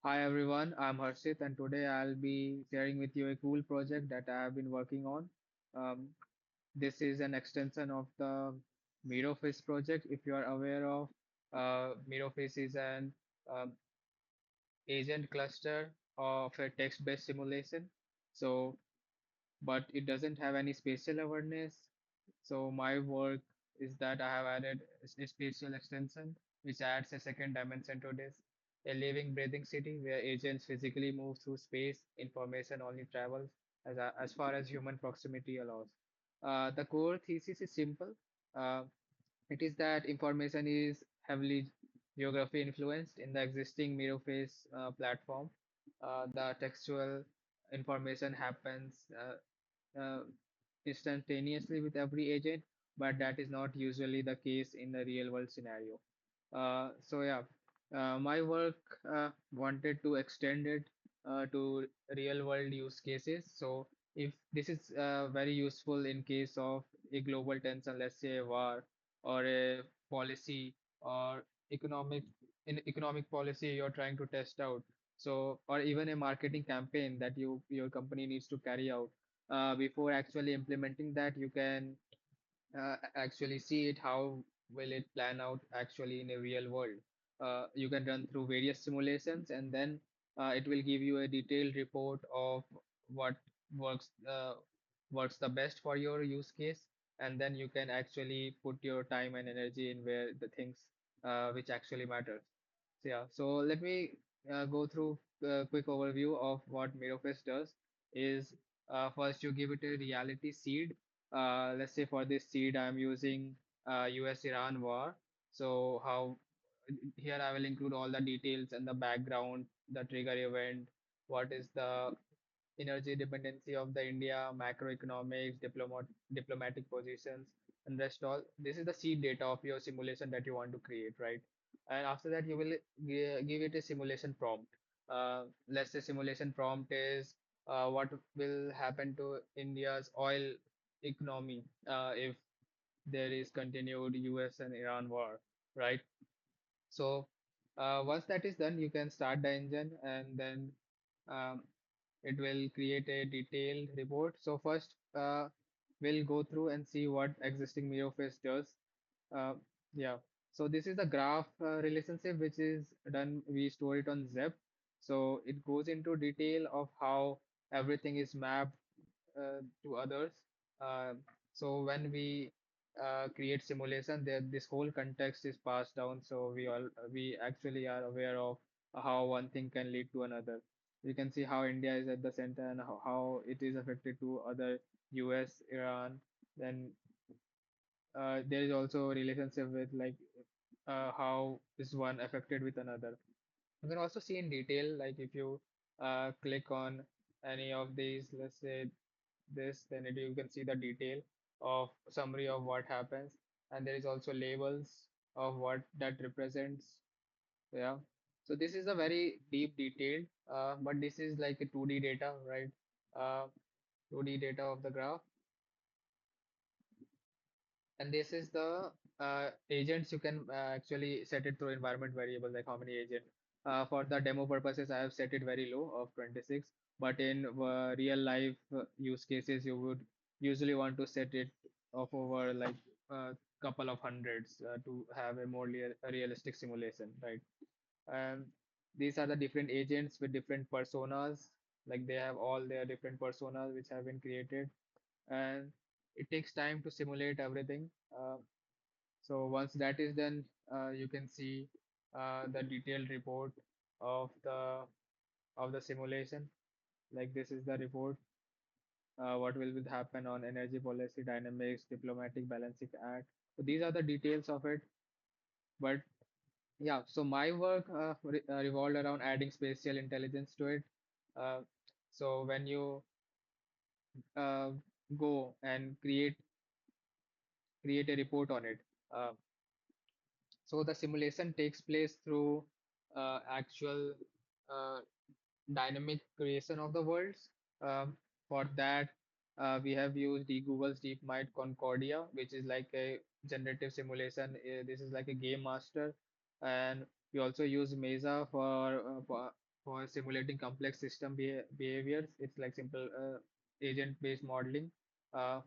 Hi everyone, I'm Harshit, and today I'll be sharing with you a cool project that I have been working on. Um, this is an extension of the MiroFish project. If you are aware of, MiroFish is an um, agent cluster of a text-based simulation. So but it doesn't have any spatial awareness. So my work is that I have added a spatial extension which adds a second dimension to this. A living, breathing city where agents physically move through space, information only travels as far as human proximity allows. The core thesis is simple. Uh, it is that information is heavily geography influenced in the existing MiroFace platform. The textual information happens uh, instantaneously with every agent, but that is not usually the case in the real world scenario. My work wanted to extend it to real world use cases. So if this is very useful in case of a global tension, let's say a war or a policy or economic policy you're trying to test out. So or even a marketing campaign that your company needs to carry out before actually implementing that, you can actually see it, how will it plan out actually in a real world. You can run through various simulations and then it will give you a detailed report of what works works the best for your use case, and then you can actually put your time and energy in where the things which actually matters. So let me go through a quick overview of what MiroFest does. Is First you give it a reality seed. Let's say for this seed, I'm using US-Iran war. So how here I will include all the details and the background, the trigger event, what is the energy dependency of the India, macroeconomics, diplomatic positions, and rest all. This is the seed data of your simulation that you want to create, right? And after that, you will give it a simulation prompt. Let's say simulation prompt is what will happen to India's oil economy if there is continued US and Iran war, right? So once that is done, you can start the engine and then um, it will create a detailed report. So first, we'll go through and see what existing MiroFace does. Uh, yeah. So this is the graph relationship, which is done. We store it on Zep. So it goes into detail of how everything is mapped to others. Uh, so when we create simulation, there this whole context is passed down. So we actually are aware of how one thing can lead to another. You can see how India is at the center and how it is affected to other US, Iran. Then there is also a relationship with like how is one affected with another. You can also see in detail, like if you click on any of these, let's say this, then you can see the detail of summary of what happens, and there is also labels of what that represents. Yeah. So this is a very deep detailed, but this is like a 2D data, right? 2D data of the graph. And this is the agents you can actually set it through environment variable, like how many agent. For the demo purposes, I have set it very low of 26, but in real life use cases, you would usually want to set it of over like a couple of hundreds to have a more realistic simulation, right? And these are the different agents with different personas, like they have all their different personas which have been created, and it takes time to simulate everything. So once that is done, you can see the detailed report of the simulation. Like this is the report. What will happen on energy policy, dynamics, diplomatic balancing act. So these are the details of it. But yeah, so my work revolved around adding spatial intelligence to it. Uh, so when you uh, go and create a report on it. So the simulation takes place through actual uh, dynamic creation of the worlds. For that, we have used the Google's DeepMind Concordia, which is like a generative simulation. This is like a game master, and we also use Mesa for simulating complex system behaviors. It's like simple agent-based modeling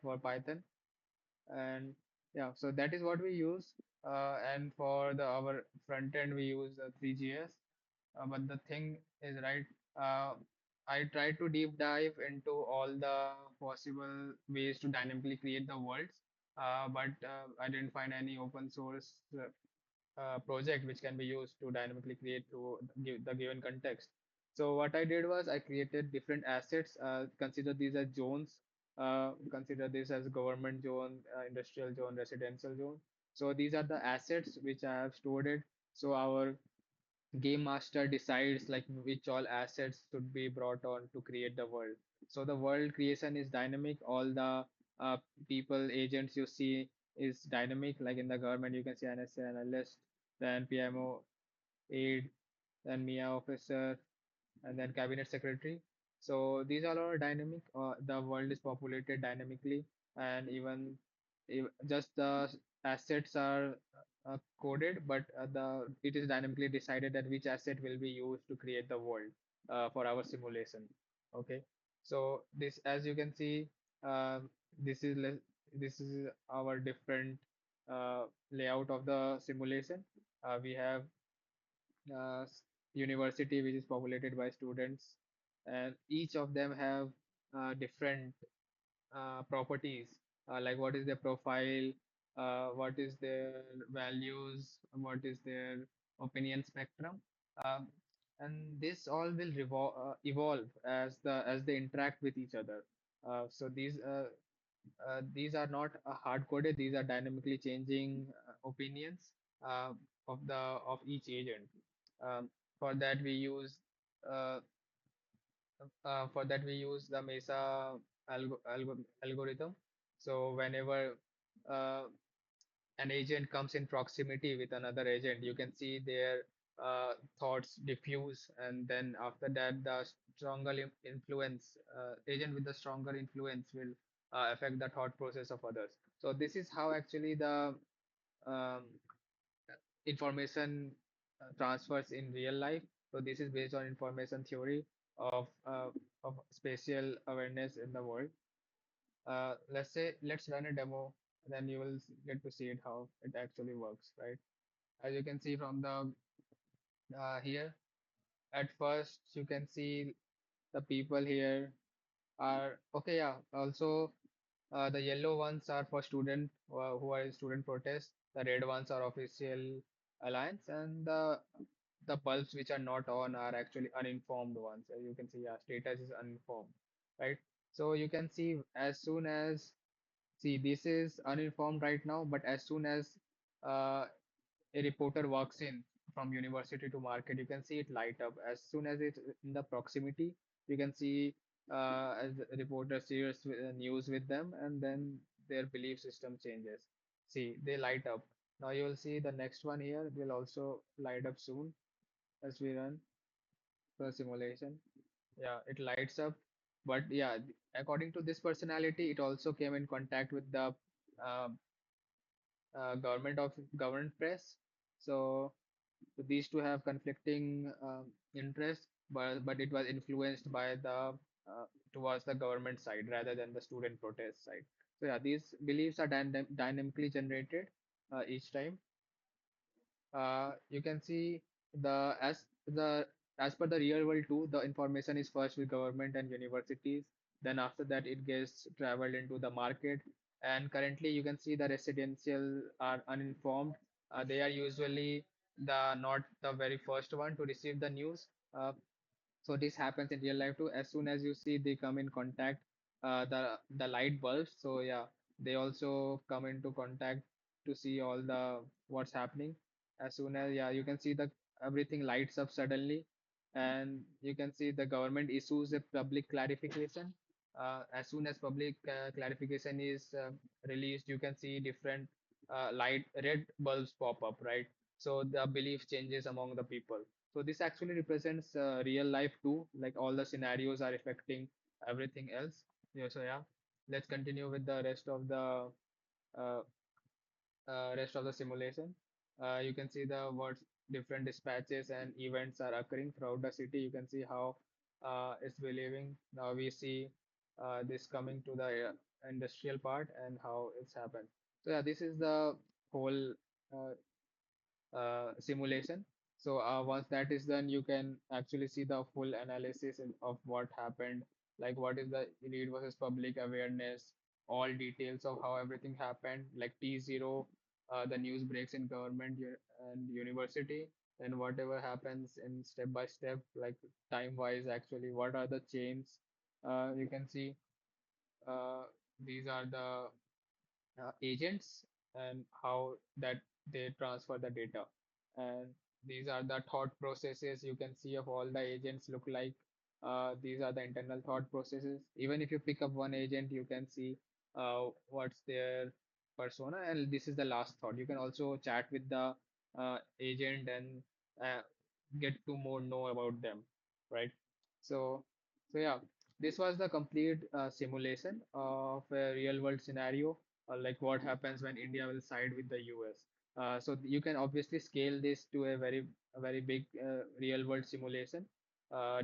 for Python. And yeah, so that is what we use. And for the our front end, we use 3GS. But the thing is, right, uh, I tried to deep dive into all the possible ways to dynamically create the worlds, but I didn't find any open source project which can be used to dynamically create to give the given context. So what I did was I created different assets. Consider these as zones. Consider this as government zone, industrial zone, residential zone. So these are the assets which I have stored it. So our game master decides like which all assets should be brought on to create the world. So the world creation is dynamic. All the people, agents you see is dynamic. Like in the government, you can see NSA analyst, then PMO aide, then MIA officer, and then cabinet secretary. So these are all dynamic. The world is populated dynamically, and even if just the assets are coded, but the it is dynamically decided that which asset will be used to create the world for our simulation. Okay, so this, as you can see, this is our different layout of the simulation. We have uh, university which is populated by students, and each of them have different properties, like what is their profile, what is their values, what is their opinion spectrum, um, and this all will evolve as they interact with each other. So these are not hard coded; these are dynamically changing opinions of each agent. Um, for that we use uh, the Mesa algorithm. So whenever uh, an agent comes in proximity with another agent, you can see their thoughts diffuse, and then after that, the stronger influence agent with the stronger influence will affect the thought process of others. So this is how actually the um, information transfers in real life. So this is based on information theory of spatial awareness in the world. Let's run a demo, then you will get to see it how it actually works, right? As you can see from the here, at first you can see the people here are okay. Yeah, also the yellow ones are for student who are in student protest. The red ones are official alliance, and the bulbs which are not on are actually uninformed ones. As you can see, yeah, status is uninformed, right? So you can see as soon as see this is uninformed right now, but as soon as uh, a reporter walks in from university to market, you can see it light up. As soon as it's in the proximity, you can see as the reporter shares news with them, and then their belief system changes. See, they light up. Now you will see the next one here will also light up soon as we run the simulation. Yeah, it lights up. But yeah, according to this personality, it also came in contact with the uh, government press. So these two have conflicting interests, but it was influenced by the towards the government side rather than the student protest side. So yeah, these beliefs are dynamically generated each time. You can see as per the real world too, the information is first with government and universities. Then after that, it gets traveled into the market. And currently, you can see the residential are uninformed. They are usually the not the very first one to receive the news. So this happens in real life too. As soon as you see they come in contact, the light bulbs. So yeah, they also come into contact to see all the what's happening. As soon as yeah, you can see the everything lights up suddenly, and you can see the government issues a public clarification. As soon as public clarification is released, you can see different light red bulbs pop up, right? So the belief changes among the people. So this actually represents real life too, like all the scenarios are affecting everything else. Yeah, so yeah, let's continue with the uh, rest of the simulation. You can see the different dispatches and events are occurring throughout the city. You can see how it's behaving. Now we see this coming to the industrial part and how it's happened. So yeah, this is the whole uh, simulation. So once that is done, you can actually see the full analysis of what happened, like what is the elite versus public awareness, all details of how everything happened, like T0, the news breaks in government and university, and whatever happens in step by step, like time wise, actually, what are the chains? You can see uh, these are the agents and how that they transfer the data. And these are the thought processes you can see of all the agents look like. These are the internal thought processes. Even if you pick up one agent, you can see what's their persona. And this is the last thought. You can also chat with the agent and uh, get to more know about them, right? So, so yeah, this was the complete simulation of a real world scenario, like what happens when India will side with the US. So you can obviously scale this to a very big real world simulation.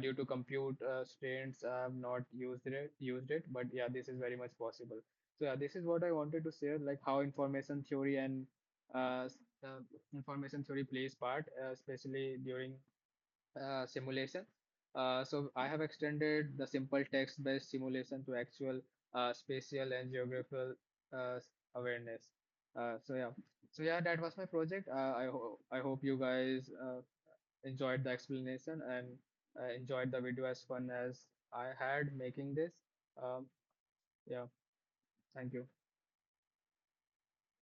Due to compute strains, I have not used it, but yeah, this is very much possible. So yeah, this is what I wanted to share, like how uh, s- uh, information theory plays part, especially during simulation. So I have extended the simple text-based simulation to actual spatial and geographical awareness. So yeah, that was my project. I hope you guys enjoyed the explanation and enjoyed the video as fun as I had making this. Um, yeah, thank you.